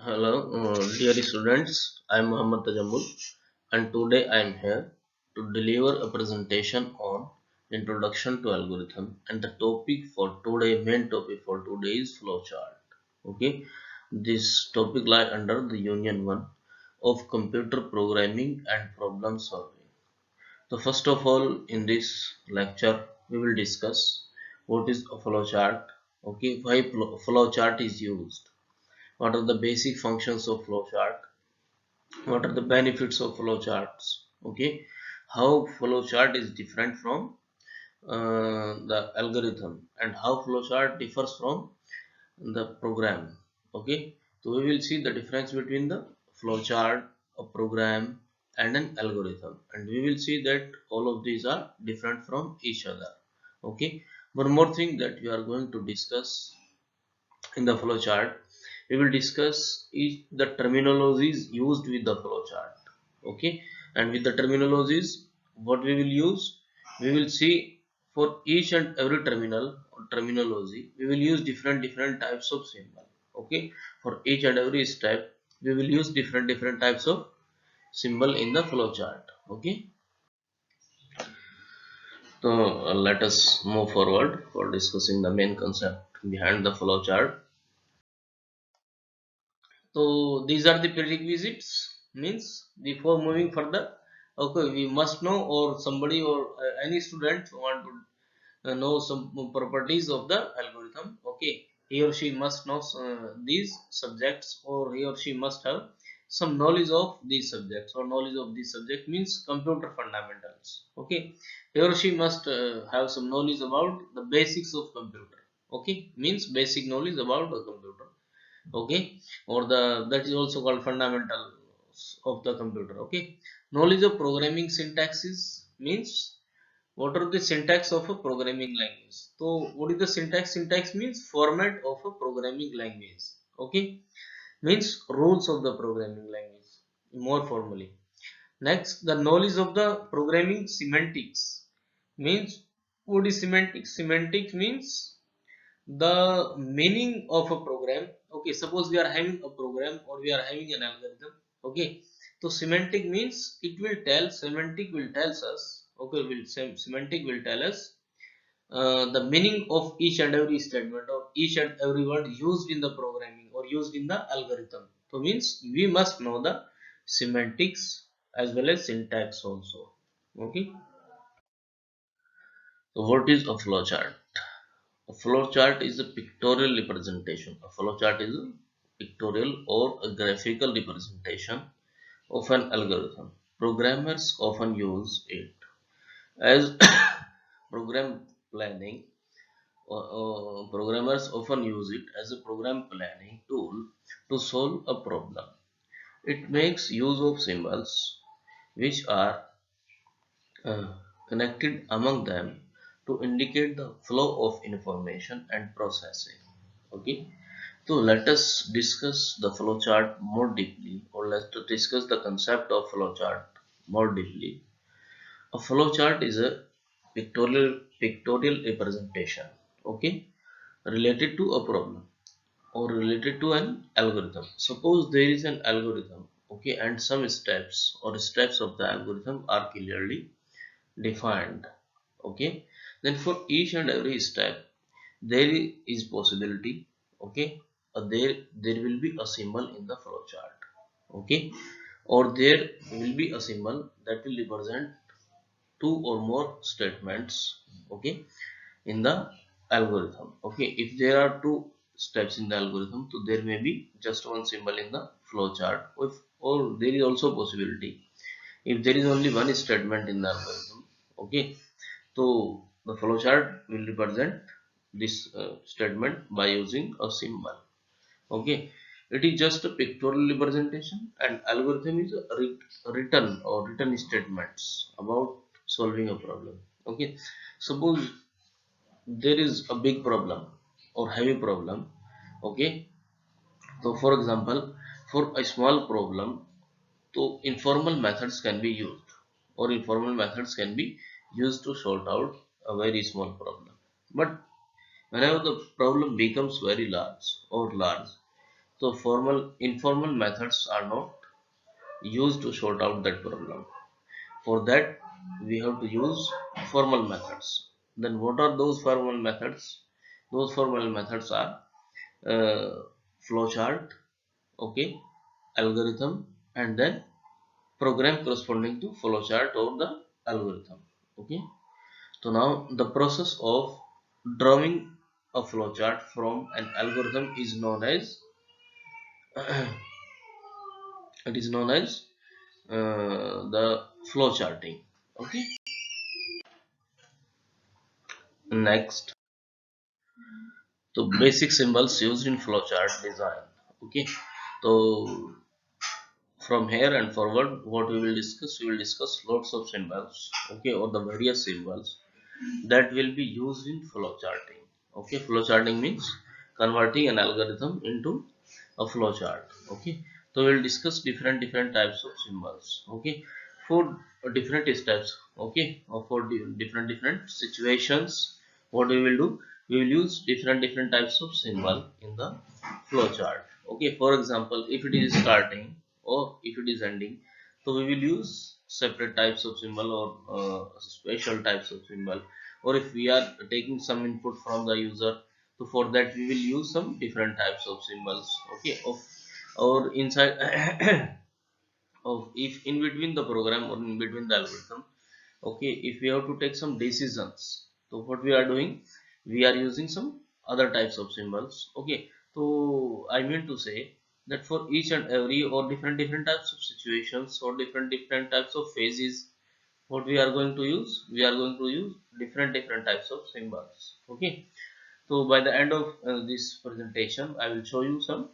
Hello, dear students. I am Muhammad Tajammul, and today I am here to deliver a presentation on Introduction to Algorithm. And the topic for today, main topic for today is flowchart. Okay, this topic lies under the Union 1 of Computer Programming and Problem Solving. So, first of all, in this lecture, we will discuss what is a flowchart. Okay, why flowchart is used, what are the basic functions of flowchart, what are the benefits of flowcharts, okay, how flowchart is different from the algorithm, and how flowchart differs from the program. Okay, so we will see the difference between the flowchart, a program, and an algorithm, and we will see that all of these are different from each other. Okay, one more thing that we are going to discuss in the flowchart, we will discuss the terminologies used with the flowchart. Okay, and with the terminologies what we will use, we will see for each and every terminology we will use different types of symbol. Okay, for each and every step we will use different types of symbol in the flowchart. Okay, so let us move forward for discussing the main concept behind the flowchart. So these are the prerequisites, means before moving further, okay, we must know, or somebody or any student want to know some properties of the algorithm. Okay, he or she must know these subjects, or he or she must have some knowledge of these subjects, or knowledge of this subject means computer fundamentals. Okay, he or she must have some knowledge about the basics of computer. Okay, means basic knowledge about the computer. Okay, or the that is also called fundamentals of the computer. Okay, knowledge of programming syntaxes means what are the syntax of a programming language. So what is the syntax means format of a programming language. Okay, means rules of the programming language more formally. Next, the knowledge of the programming semantics means what is semantics. Semantics means the meaning of a program. Okay, suppose we are having a program or we are having an algorithm. Okay, so semantic means it will tell, semantic will tells us, okay, semantic will tell us the meaning of each and every statement or each and every word used in the programming or used in the algorithm. So means we must know the semantics as well as syntax also. Okay, so what is a flowchart? A flowchart is a pictorial representation. A flowchart is a pictorial or a graphical representation of an algorithm. Programmers often use it as program planning. Programmers often use it as a program planning tool to solve a problem. It makes use of symbols which are uh, connected among them to indicate the flow of information and processing. Okay, so let us discuss the flowchart more deeply, or let's discuss the concept of flowchart more deeply. A flowchart is a pictorial representation, okay, related to a problem or related to an algorithm. Suppose there is an algorithm, okay, and some steps or steps of the algorithm are clearly defined. Okay, then for each and every step there is possibility. Okay, there will be a symbol in the flowchart. Okay, or there will be a symbol that will represent two or more statements. Okay, in the algorithm. Okay, if there are two steps in the algorithm, so there may be just one symbol in the flowchart. If, or there is also possibility if there is only one statement in the algorithm. Okay, so the flowchart will represent this statement by using a symbol. Okay, it is just a pictorial representation, and algorithm is a written statements about solving a problem. Okay, suppose there is a big problem or heavy problem. Okay, so for example, for a small problem, so informal methods can be used, or informal methods can be used to sort out a very small problem. But whenever the problem becomes very large or large, So informal methods are not used to sort out that problem. For that, we have to use formal methods. Then what are those formal methods? Those formal methods are uh, flowchart, okay, algorithm, and then program corresponding to flowchart or the algorithm. Okay. So now the process of drawing a flowchart from an algorithm is known as it is known as the flowcharting. Okay. Next, so basic symbols used in flowchart design. Okay. So from here and forward, what we will discuss lots of symbols. Okay, or the various symbols that will be used in flowcharting. Okay, flowcharting means converting an algorithm into a flowchart. Okay, so we'll discuss different types of symbols. Okay, for different steps. Okay, or for different situations, what we will do, we will use different types of symbol in the flowchart. Okay, for example, if it is starting or if it is ending, so we will use separate types of symbol or special types of symbol. Or if we are taking some input from the user, so for that we will use some different types of symbols. Okay, of or inside of if in between the program or in between the algorithm. Okay, if we have to take some decisions, so what we are doing, we are using some other types of symbols. Okay, so I mean to say that for each and every or different types of situations or different types of phases, what we are going to use, we are going to use different types of symbols. Okay, so by the end of this presentation I will show you some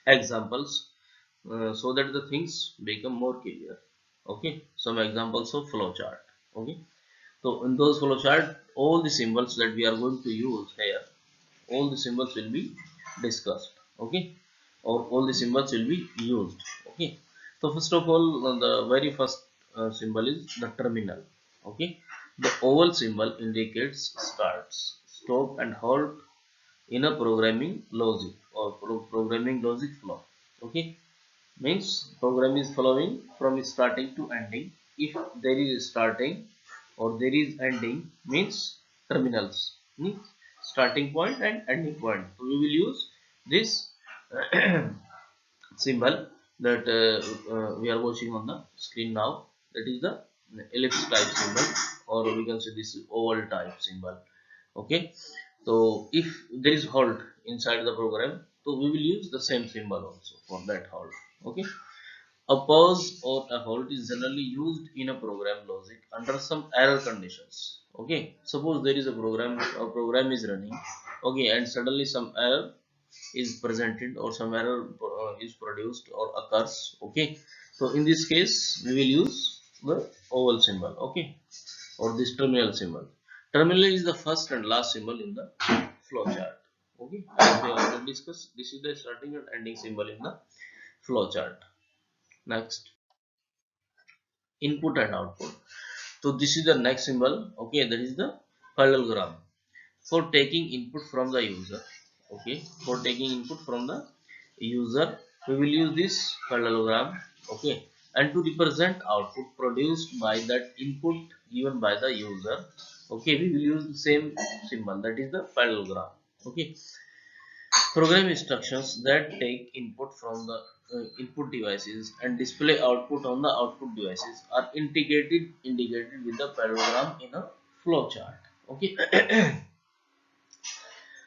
examples so that the things become more clear. Okay, some examples of flowchart. Okay, so in those flowchart, all the symbols that we are going to use here, all the symbols will be discussed. Okay, or all the symbols will be used. Okay, so first of all, the very first symbol is the terminal. Okay, the oval symbol indicates starts, stop, and halt in a programming logic or programming logic flow. Okay, means program is following from starting to ending. If there is starting or there is ending, means terminals, means starting point and ending point. So we will use this symbol that we are watching on the screen now, that is the ellipse type symbol, or we can say this oval type symbol. Okay, so if there is halt inside the program, so we will use the same symbol also for that halt. Okay, a pause or a halt is generally used in a program logic under some error conditions. Okay, suppose there is a program is running. Okay, and suddenly some error is presented or some error is produced or occurs. Okay, so in this case we will use the oval symbol. Okay, or this terminal symbol. Terminal is the first and last symbol in the flowchart. Okay, as we already discussed, this is the starting and ending symbol in the flowchart. Next, input and output. So this is the next symbol. Okay, that is the parallelogram. For taking input from the user. Okay, for taking input from the user, we will use this parallelogram. Okay, and to represent output produced by that input given by the user, okay, we will use the same symbol, that is the parallelogram. Okay, program instructions that take input from the input devices and display output on the output devices are indicated with the parallelogram in a flowchart. Okay,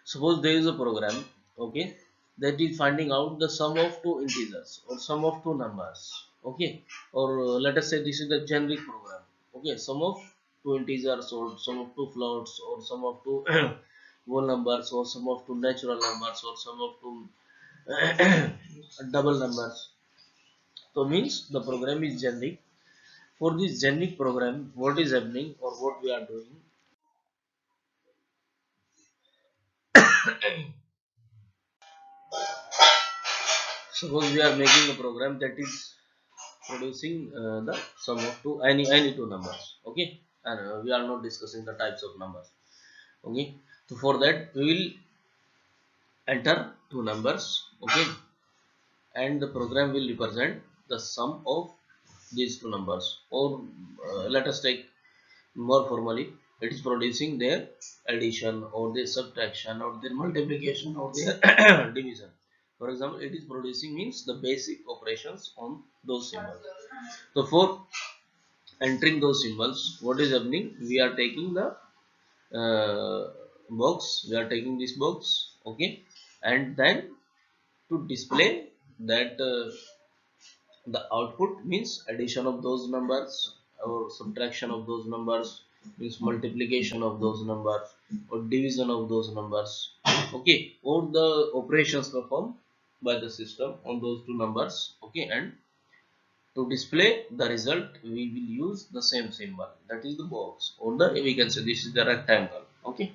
suppose there is a program, okay, that is finding out the sum of two integers or sum of two numbers. Okay, or let us say this is the generic program. Okay, sum of two integers or sum of two floats or sum of two whole numbers or sum of two natural numbers or sum of two double numbers. So means the program is generic. For this generic program, what is happening or what we are doing, suppose we are making a program that is producing the sum of two any two numbers. Okay, and we are not discussing the types of numbers. Okay, so for that we will enter two numbers, okay, and the program will represent the sum of these two numbers, or let us take more formally, it is producing their addition or their subtraction or their multiplication or their division. For example, it is producing means the basic operations on those symbols. So for entering those symbols, what is happening, we are taking the box, we are taking this box, okay, and then to display that the output means addition of those numbers or subtraction of those numbers, means multiplication of those numbers or division of those numbers, okay, or the operations performed by the system on those two numbers, okay, and to display the result we will use the same symbol, that is the box, or the, we can say this is the rectangle, okay.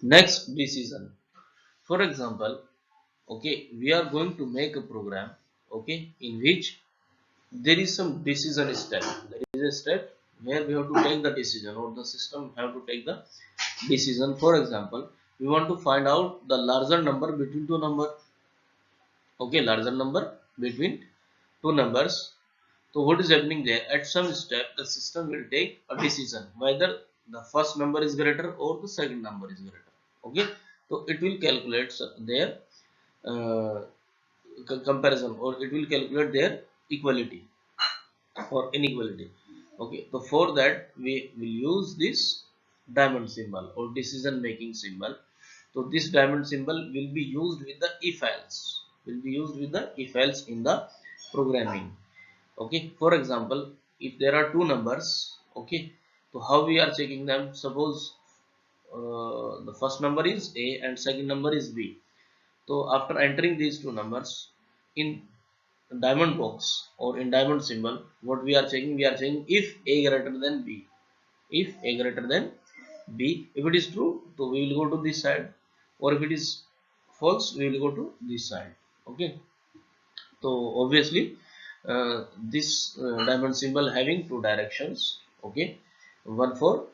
Next, decision. For example, okay, we are going to make a program, okay, in which there is some decision step. There is a step where we have to take the decision, or the system have to take the decision. For example, we want to find out the larger number between two number, okay, larger number between two numbers. So what is happening there, at some step the system will take a decision whether the first number is greater or the second number is greater, okay. So it will calculate their uh, comparison, or it will calculate their equality or inequality, okay. So for that we will use this diamond symbol or decision making symbol. So this diamond symbol will be used with the if else, will be used with the if else in the programming, okay. For example, if there are two numbers, okay, so how we are checking them, suppose the first number is a and second number is b. So after entering these two numbers in diamond box or in diamond symbol, what we are checking, we are checking if a greater than b, if a greater than b. If it is true, so we will go to this side, or if it is false, we will go to this side, okay. So obviously this diamond symbol having two directions, okay, one for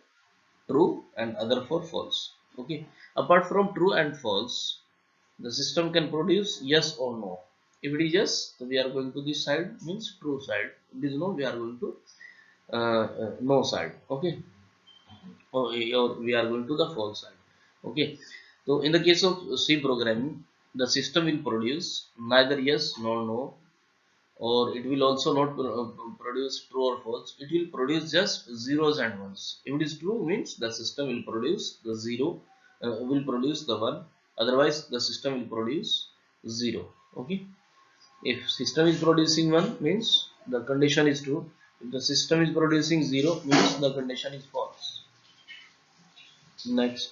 true and other for false, okay. Apart from true and false, the system can produce yes or no. If it is yes, so we are going to this side, means true side. If it is no, we are going to no side, okay, or we are going to the false side, okay. So in the case of C programming, the system will produce neither yes nor no, or it will also not produce true or false. It will produce just zeros and ones. If it is true, means the system will produce the zero, will produce the one, otherwise the system will produce zero, okay. If system is producing one, means the condition is true. If the system is producing zero, means the condition is false. Next,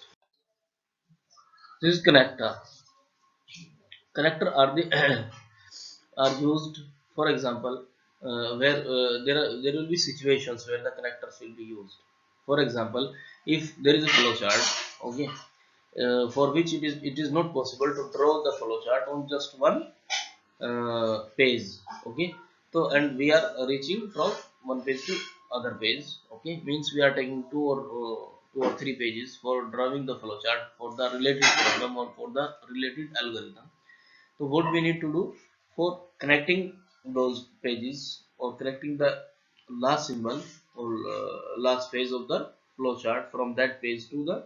this is connector. Connector are the are used, for example, where there will be situations where the connectors will be used. For example, if there is a flow chart, okay, for which it is not possible to draw the flow chart on just one page, okay. So and we are reaching from one page to other page, okay, means we are taking two or three pages for drawing the flow chart for the related problem or for the related algorithm. So what we need to do for connecting those pages or connecting the last symbol or last page of the flowchart from that page to the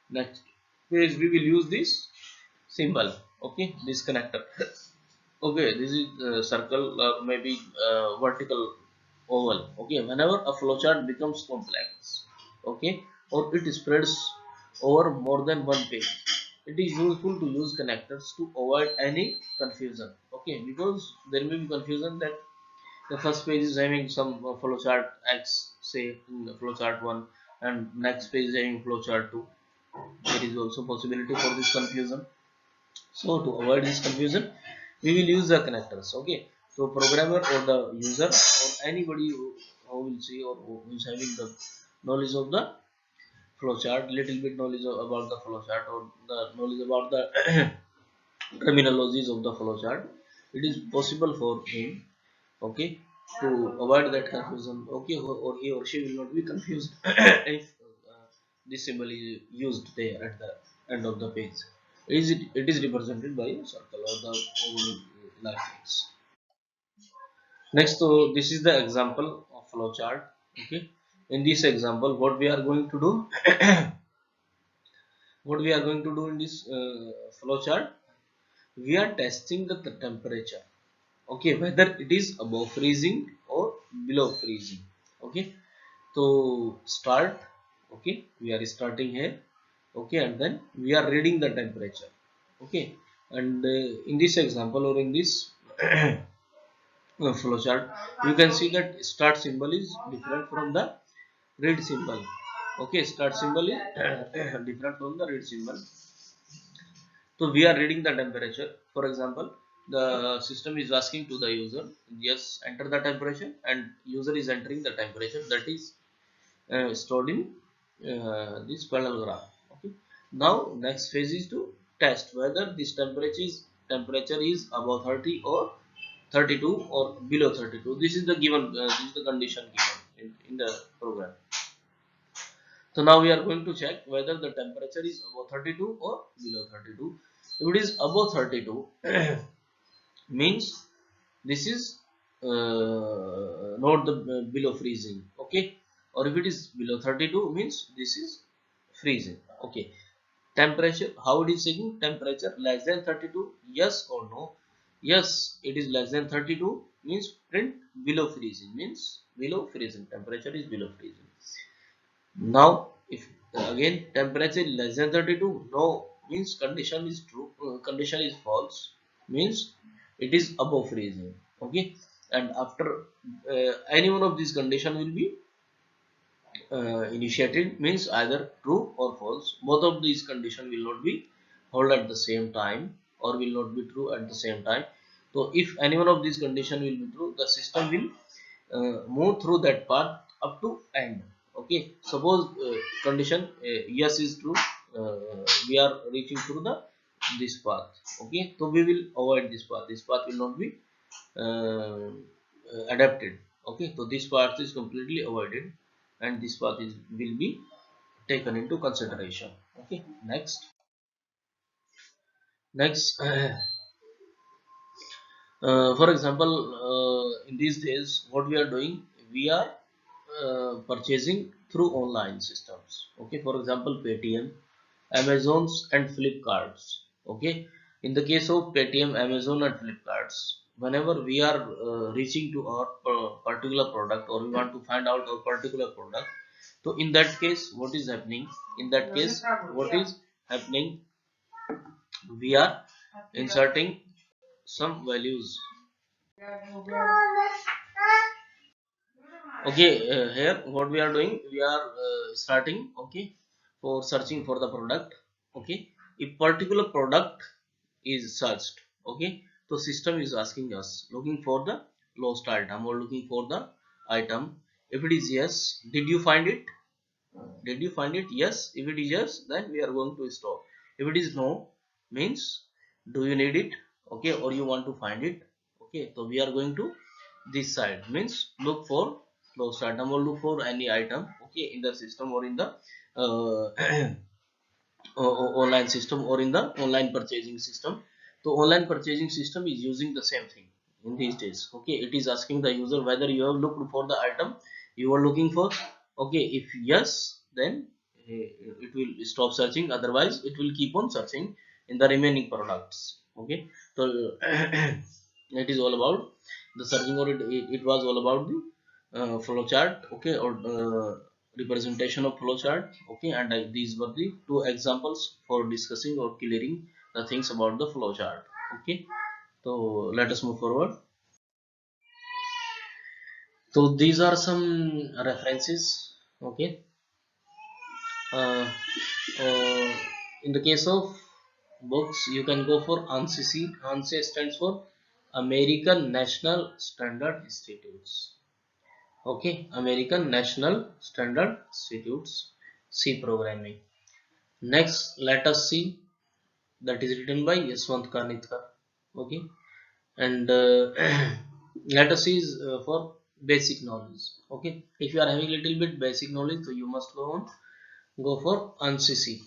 next page, we will use this symbol, okay, this connector. Okay, this is circle, maybe vertical oval, okay. Whenever a flowchart becomes complex, okay, or it spreads over more than one page, it is useful to use connectors to avoid any confusion, okay, because there may be confusion that the first page is having some flowchart x, say in the flowchart 1, and next page is having flowchart 2. There is also possibility for this confusion. So to avoid this confusion, we will use the connectors, okay. So programmer or the user or anybody who will see or who is having the knowledge of the flowchart, little bit knowledge about the flowchart or the knowledge about the terminologies of the flowchart, it is possible for him, okay, to avoid that confusion, okay, or he or she will not be confused if this symbol is used there at the end of the page. it is represented by a circle or the oval like this. Next, so this is the example of flow chart. Okay, in this example what we are going to do what we are going to do in this flow chart, we are testing the temperature, okay, whether it is above freezing or below freezing. Okay, so start, okay, we are starting here, okay, and then we are reading the temperature. Okay, and in this example or in this flow chart, you can see that start symbol is different from the read symbol. Okay, start symbol is different from the read symbol. So we are reading the temperature. For example, the system is asking to the user, yes, enter the temperature, and user is entering the temperature that is stored in this parallelogram. Okay, now next phase is to test whether this temperature is above 30 or 32 or below 32. This is the given this is the condition given in the program. So now we are going to check whether the temperature is above 32 or below 32. If it is above 32 means this is not the below freezing. Okay, or if it is below 32 means this is freezing. Okay, temperature, how it is checking? Temperature less than 32, yes or no. Yes, it is less than 32 means print below freezing, means below freezing, temperature is below freezing. Now if again temperature is less than 32, no, means condition is true, condition is false, means it is above freezing. Okay, and after any one of these condition will be initiated, means either true or false. Both of these condition will not be hold at the same time or will not be true at the same time. So if any one of these condition will be true, the system will move through that path up to end. Okay, suppose condition yes is true, we are reaching through the this path. Okay, so we will avoid this path, this path will not be uh, adapted. Okay, so this path is completely avoided and this path is will be taken into consideration. Okay, next for example, in these days what we are doing, we are purchasing through online systems. Okay, for example, Paytm, Amazons and Flipkarts. Okay, in the case of Paytm, Amazon and Flipkarts, whenever we are reaching to our particular product or we want to find out our particular product, so in that case what is happening, in that case what is happening, we are inserting some values. Okay, here what we are doing, we are starting, okay, for searching for the product. Okay, if particular product is searched, okay, so system is asking us looking for the lost item or looking for the item. If it is yes, did you find it, did you find it? Yes, if it is yes, then we are going to store. If it is no, means do you need it, okay, or you want to find it. Okay, so we are going to this side, means look for lost item or look for any item, okay, in the system or in the online system or in the online purchasing system. So online purchasing system is using the same thing in these days. Okay, it is asking the user whether you have looked for the item you are looking for. Okay, if yes, then it will stop searching, otherwise it will keep on searching in the remaining products. Okay, so it is all about the searching, or it was all about the flow chart. Okay, or representation of flow chart. Okay, and these were the two examples for discussing or clearing the things about the flow chart. Okay, so let us move forward. So these are some references. Okay, uh, uh, in the case of books, you can go for ANSI. ANSI stands for American National Standard Institutes. Okay, American National Standard Institutes, C programming. Next, let us see, that is written by Yaswant Kanitkar. Okay, and let us see is for basic knowledge. Okay, if you are having little bit basic knowledge, so you must go for ANSI.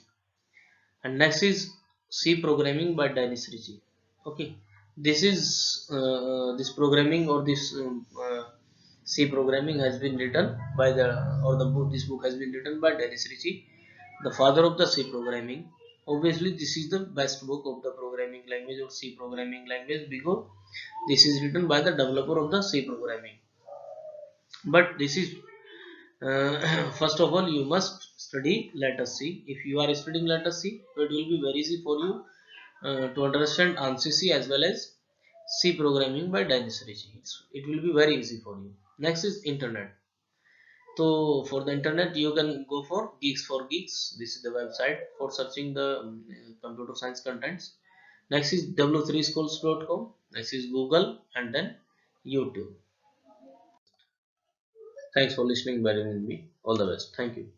And next is C programming by Dennis Ritchie. Okay, this is this programming or this C programming has been written by the or the book. This book has been written by Dennis Ritchie, the father of the C programming. Obviously, this is the best book of the programming language or C programming language because this is written by the developer of the C programming. But this is first of all you must study letter C. If you are studying letter C, it will be very easy for you to understand ANSI C as well as C programming by Dennis Ritchie. It will be very easy for you. Next is internet. So for the internet, you can go for Geeks for Geeks. This is the website for searching the computer science contents. Next is w3schools.com. Next is Google and then YouTube. Thanks for listening, bearing with me. All the best. Thank you.